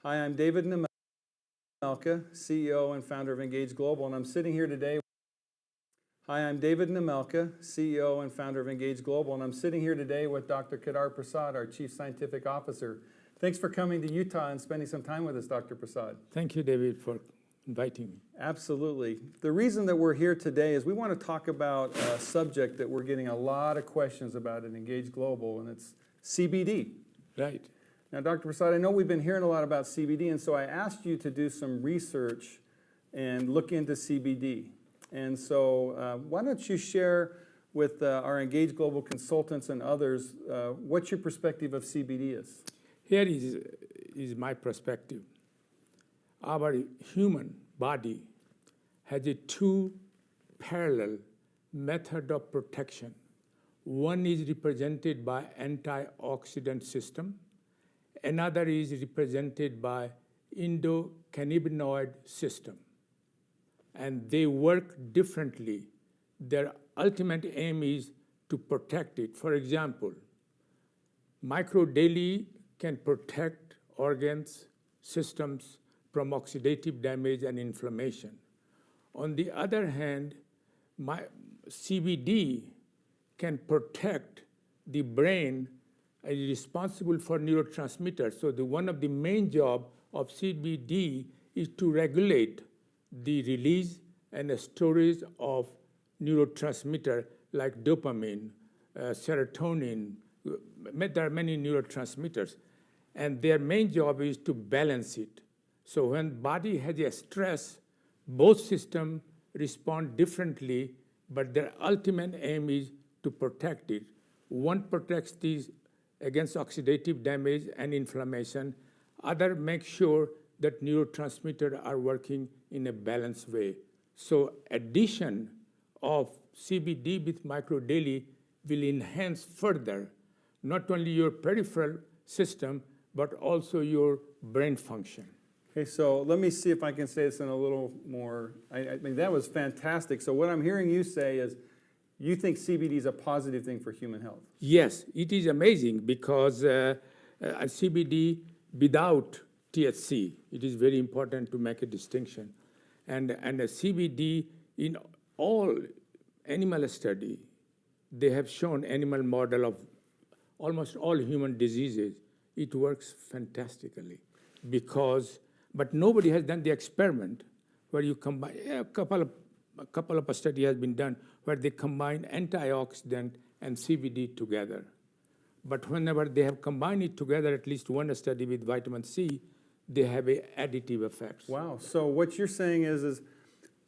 Hi, I'm David Nemelka, CEO and founder of Engage Global, and I'm sitting here today. Hi, I'm David Nemelka, CEO and founder of Engage Global, and I'm sitting here today with Dr. Kedar Prasad, our Chief Scientific Officer. Thanks for coming to Utah and spending some time with us, Dr. Prasad. Thank you, David, for inviting me. Absolutely. The reason that we're here today is we want to talk about a subject that we're getting a lot of questions about at Engage Global, and it's CBD. Right. Now, Dr. Prasad, I know we've been hearing a lot about CBD, and so I asked you to do some research and look into CBD. And so why don't you share with our Engage Global consultants and others what your perspective of CBD is? Here is my perspective. Our human body has a two parallel method of protection. One is represented by antioxidant system. Another is represented by endocannabinoid system. And they work differently. Their ultimate aim is to protect it. For example, microdaily can protect organs, systems from oxidative damage and inflammation. On the other hand, CBD can protect the brain, is responsible for neurotransmitters. So one of the main job of CBD is to regulate the release and the storage of neurotransmitter like dopamine, serotonin. There are many neurotransmitters, and their main job is to balance it. So when body has a stress, both systems respond differently, but their ultimate aim is to protect it. One protects these against oxidative damage and inflammation. Other makes sure that neurotransmitters are working in a balanced way. So addition of CBD with microdaily will enhance further not only your peripheral system, but also your brain function. Okay, so let me see if I can say this in a little more, I mean, that was fantastic. So what I'm hearing you say is you think CBD is a positive thing for human health? Yes, it is amazing because CBD without THC, it is very important to make a distinction. And a CBD in all animal study, they have shown animal model of almost all human diseases. It works fantastically but nobody has done the experiment where you combine, a couple of studies has been done where they combine antioxidant and CBD together. But whenever they have combined it together, at least one study with vitamin C, they have a additive effects. Wow, so what you're saying is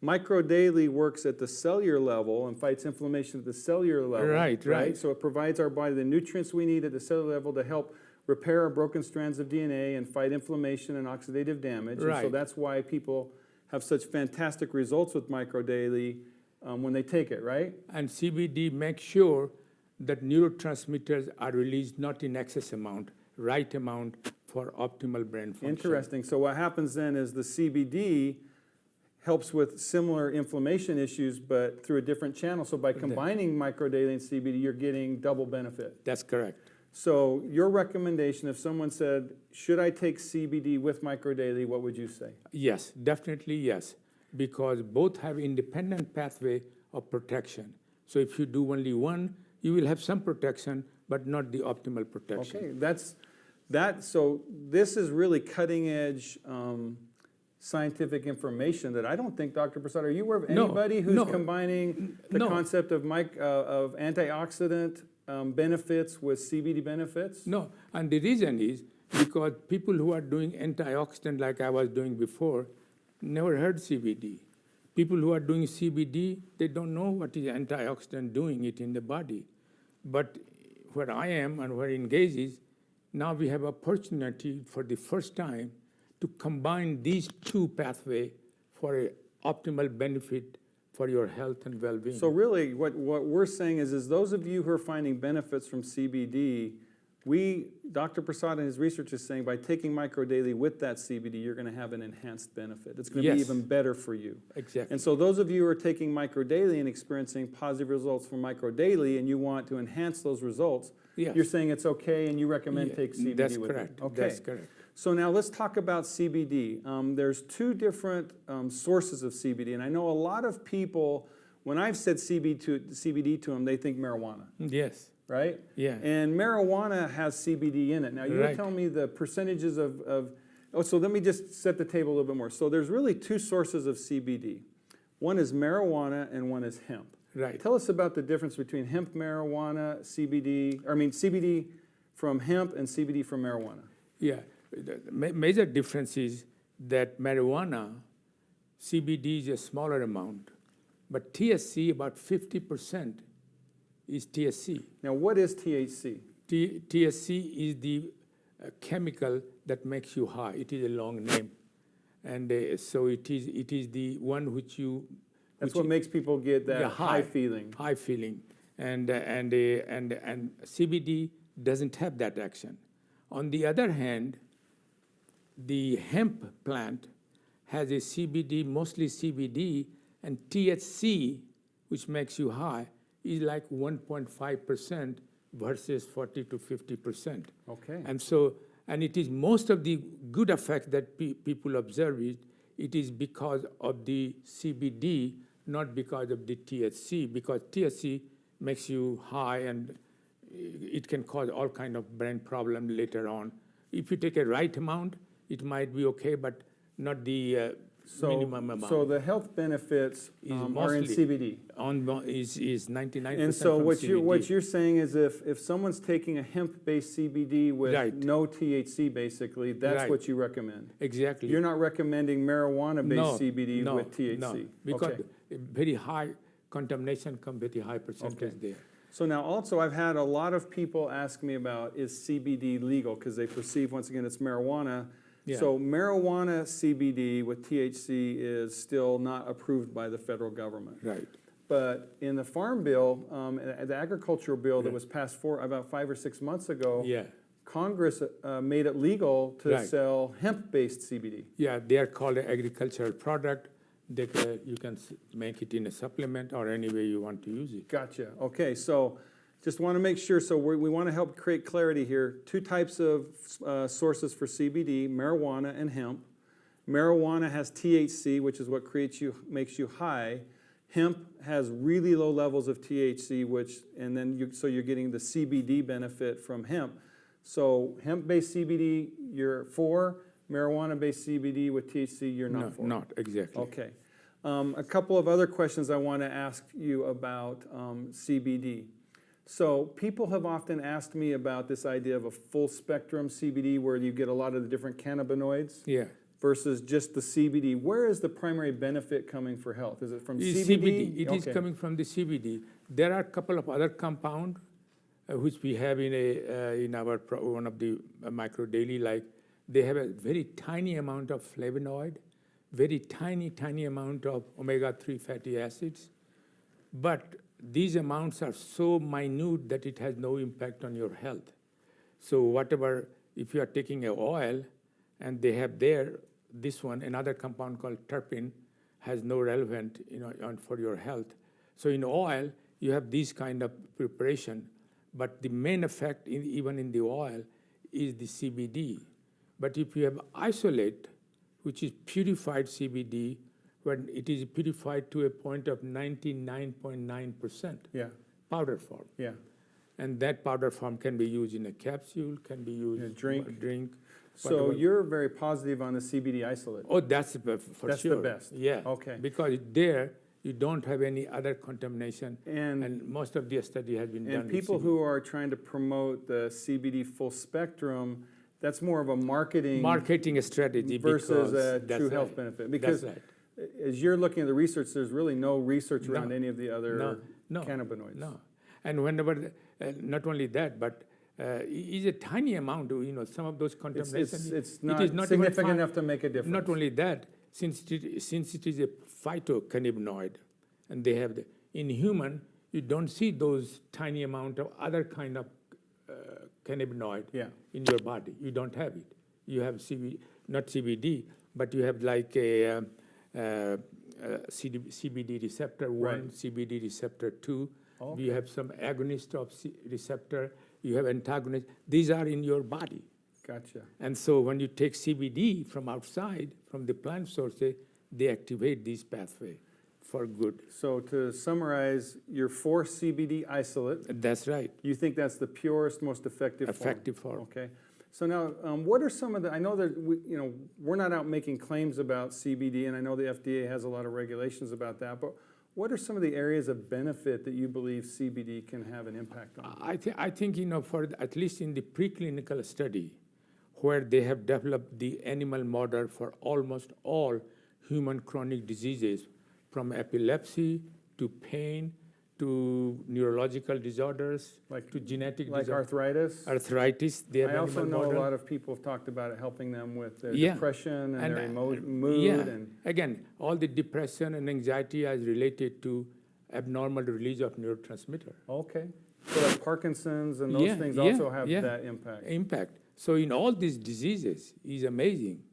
microdaily works at the cellular level and fights inflammation at the cellular level. Right. So it provides our body the nutrients we need at the cellular level to help repair our broken strands of DNA and fight inflammation and oxidative damage. Right. And so that's why people have such fantastic results with microdaily when they take it, right? And CBD makes sure that neurotransmitters are released not in excess amount, right amount for optimal brain function. Interesting. So what happens then is the CBD helps with similar inflammation issues, but through a different channel. So by combining microdaily and CBD, you're getting double benefit. That's correct. So your recommendation, if someone said, should I take CBD with microdaily, what would you say? Yes, definitely yes, because both have independent pathway of protection. So if you do only one, you will have some protection, but not the optimal protection. Okay, so this is really cutting edge scientific information that I don't think, Dr. Prasad, are you aware of anybody who's combining the concept of antioxidant benefits with CBD benefits? No, and the reason is because people who are doing antioxidant like I was doing before never heard CBD. People who are doing CBD, they don't know what is antioxidant doing it in the body. But where I am and where Engage is, now we have opportunity for the first time to combine these two pathways for an optimal benefit for your health and well-being. So really what we're saying is those of you who are finding benefits from CBD, Dr. Prasad and his research is saying by taking microdaily with that CBD, you're going to have an enhanced benefit. It's going to be even better for you. Exactly. And so those of you who are taking microdaily and experiencing positive results from microdaily and you want to enhance those results, you're saying it's okay and you recommend take CBD with it. That's correct. Okay. That's correct. So now let's talk about CBD. There's two different sources of CBD, and I know a lot of people, when I've said CBD to them, they think marijuana, Yes. right? Yeah. And marijuana has CBD in it. Now, you Right. tell me the percentages so let me just set the table a little bit more. So there's really two sources of CBD. One is marijuana and one is hemp. Right. Tell us about the difference between hemp marijuana, CBD from hemp and CBD from marijuana. Yeah. The major difference is that marijuana, CBD is a smaller amount, but THC, about 50% is THC. Now, what is THC? THC is the chemical that makes you high. It is a long name. And so it is the one which you... That's what makes people get that Yeah, high feeling. High feeling. And CBD doesn't have that action. On the other hand, the hemp plant has a CBD, mostly CBD, and THC, which makes you high, is like 1.5% versus 40 to 50%. Okay. And it is most of the good effects that people observe it is because of the CBD, not because of the THC, because THC makes you high and it can cause all kind of brain problem later on. If you take a right amount, it might be okay, but not the minimum amount. So the health benefits are in CBD. Is 99% And so from CBD. what you're saying is if someone's taking a hemp-based CBD with Right. no THC, basically, that's Right. what you recommend. Exactly. You're not recommending marijuana-based CBD no, with THC. No, because Okay. very high contamination comes with a high percentage there. So now also I've had a lot of people ask me about, is CBD legal? Because they perceive, once again, it's marijuana. Yeah. So marijuana CBD with THC is still not approved by the federal government. Right. But in the Farm Bill, the agricultural bill that was passed about 5 or 6 months ago, Yeah. Congress made it legal to Right. sell hemp-based CBD. Yeah, they are called an agricultural product. You can make it in a supplement or any way you want to use it. Gotcha. Okay, so just want to make sure, so we want to help create clarity here. Two types of sources for CBD, marijuana and hemp. Marijuana has THC, which is what makes you high. Hemp has really low levels of THC, so you're getting the CBD benefit from hemp. So hemp-based CBD, you're for. Marijuana-based CBD with THC, you're not for. Not exactly. Okay. A couple of other questions I want to ask you about CBD. So people have often asked me about this idea of a full spectrum CBD where you get a lot of the different cannabinoids Yeah. versus just the CBD. Where is the primary benefit coming for health? Is it from It's CBD? It is coming from the CBD. There are a couple of other compounds which we have in our one of the micro daily, like they have a very tiny amount of flavonoid, very tiny amount of omega-3 fatty acids. But these amounts are so minute that it has no impact on your health. So if you are taking an oil and they have this one, another compound called terpene, has no relevant for your health. So in oil, you have this kind of preparation, but the main effect even in the oil is the CBD. But if you have isolate, which is purified CBD, when it is purified to a point of 99.9%, Yeah, powder form. yeah. And that powder form can be used in a capsule, can be used In a drink. drink. So whatever. you're very positive on the CBD isolate. Oh, that's for That's sure. the best. Yeah. Okay. Because there you don't have any other contamination, And most of the study has been done. And people with who are trying to promote the CBD full spectrum, that's more of a marketing strategy versus a because true that's health right. benefit. Because That's right. as you're looking at the research, there's really no research No. around any of the other No. cannabinoids. No. And whenever, not only that, but it's a tiny amount, some of those contaminations. It's it not is not significant even enough to make a difference. Not only that, since it is a phytocannabinoid, and they have in human, you don't see those tiny amount of other kind of cannabinoid in your body. You don't have it. You have not CBD, but you have like a CBD receptor 1, Right. CBD receptor 2. Okay. You have some agonist of receptor. You have antagonist. These are in your body. Gotcha. And so when you take CBD from outside, from the plant sources, they activate this pathway for good. So to summarize, your 4-CBD isolate, That's right. you think that's the purest, most effective form? Okay. So now, what are some of the, I know that we're not out making claims about CBD, and I know the FDA has a lot of regulations about that, but what are some of the areas of benefit that you believe CBD can have an impact on? I think, for at least in the preclinical study, where they have developed the animal model for almost all human chronic diseases, from epilepsy to pain to neurological disorders, to genetic Like disorders. arthritis? Arthritis, they have I also animal know model. a lot of people have talked about it helping them with their Yeah. depression and their mood. Yeah. And Again, all the depression and anxiety is related to abnormal release of neurotransmitter. okay. So like Parkinson's and those things also have that impact. So in all these diseases, it's amazing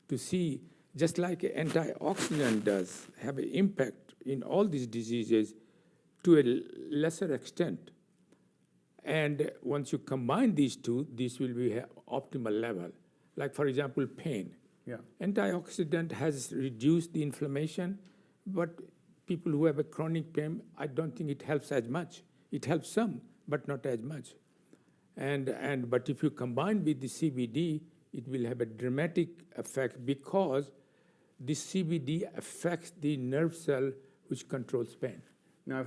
to see, just like antioxidant does have an impact in all these diseases to a lesser extent. And once you combine these two, this will be optimal level. Like, for example, pain. Yeah. Antioxidant has reduced the inflammation, but people who have a chronic pain, I don't think it helps as much. It helps some, but not as much. But if you combine with the CBD, it will have a dramatic effect because the CBD affects the nerve cell which controls pain. Now,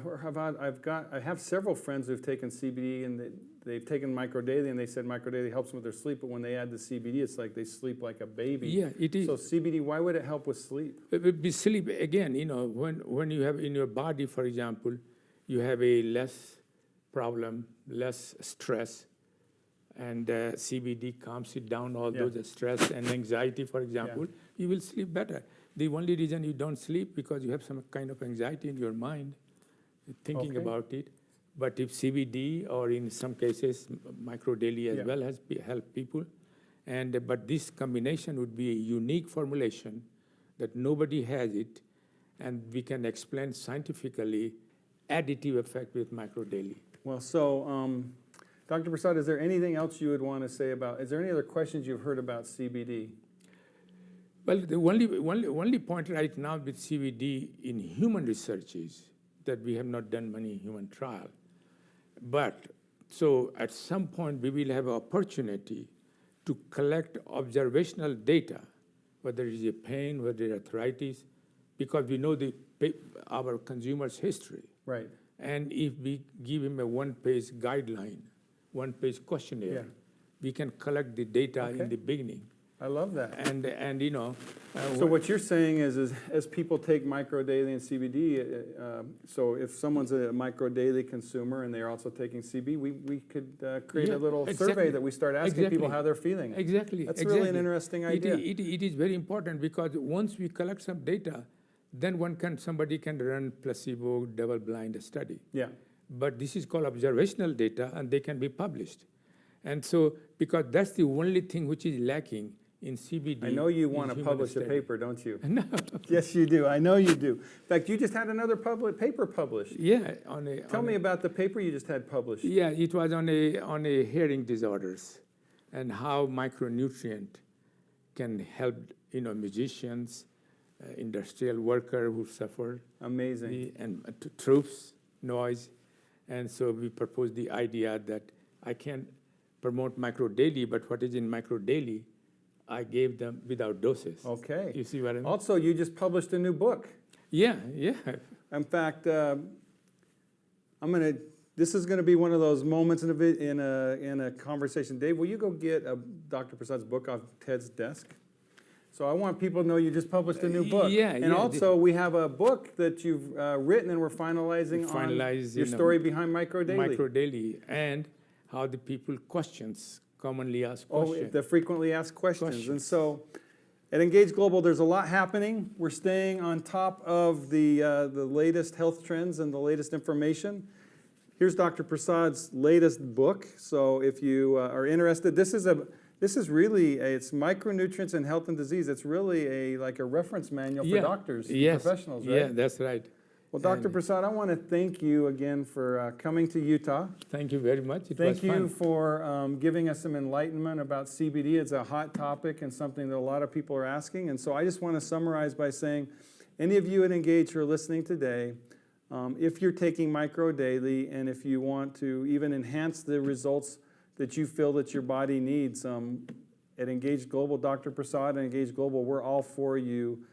I have several friends who've taken CBD and they've taken microdaily and they said microdaily helps them with their sleep, but when they add the CBD, it's like they sleep like a baby. Yeah, it is. So CBD, why would it help with sleep? With sleep, again, when you have in your body, for example, you have a less problem, less stress, and CBD calms it down, all those stress and anxiety, for example, you will sleep better. The only reason you don't sleep because you have some kind of anxiety in your mind, thinking about it. But if CBD, or in some cases, microdaily as well, has helped people. But this combination would be a unique formulation that nobody has it, and we can explain scientifically additive effect with microdaily. Well, so Dr. Prasad, is there anything else you would want to say about, is there any other questions you've heard about CBD? Well, the only point right now with CBD in human research is that we have not done many human trial. But so at some point we will have an opportunity to collect observational data, whether it is a pain, whether it's arthritis, because we know our consumer's history. Right. And if we give him a one-page guideline, one-page questionnaire, we can collect the data in the beginning. I love that. And so what you're saying is as people take microdaily and CBD, so if someone's a microdaily consumer and they're also taking CBD, we could create a little survey that we start asking people how they're feeling. Exactly. That's really an interesting idea. It is very important because once we collect some data, then somebody can run placebo double-blind study. Yeah. But this is called observational data, and they can be published. And so, because that's the only thing which is lacking in CBD. I know you want to publish a paper, don't you? No. Yes, you do. I know you do. In fact, you just had another paper published. Yeah. Tell me about the paper you just had published. Yeah, it was on a hearing disorders and how micronutrient can help musicians, industrial worker who suffer. Amazing. And troops, noise. And so we proposed the idea that I can't promote microdaily, but what is in microdaily, I gave them without doses. Okay. You see what I mean? Also, you just published a new book. Yeah. In fact, this is going to be one of those moments in a conversation. Dave, will you go get Dr. Prasad's book off Ted's desk? So I want people to know you just published a new book. And also, we have a book that you've written, and we're finalizing on your story behind microdaily. Microdaily, and how the people commonly asked questions. The frequently asked questions. And so at Engage Global, there's a lot happening. We're staying on top of the latest health trends and the latest information. Here's Dr. Prasad's latest book. So if you are interested, this is really it's micronutrients in health and disease. It's really like a reference manual for doctors, professionals, right? Yeah, that's right. Well, Dr. And Prasad, I want to thank you again for coming to Utah. thank you very much. It was Thank you fun. for giving us some enlightenment about CBD. It's a hot topic and something that a lot of people are asking. And so I just want to summarize by saying, any of you at Engage who are listening today, if you're taking micro daily and if you want to even enhance the results that you feel that your body needs, at Engage Global, Dr. Prasad and Engage Global, we're all for you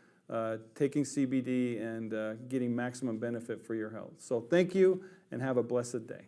taking CBD and getting maximum benefit for your health. So thank you and have a blessed day.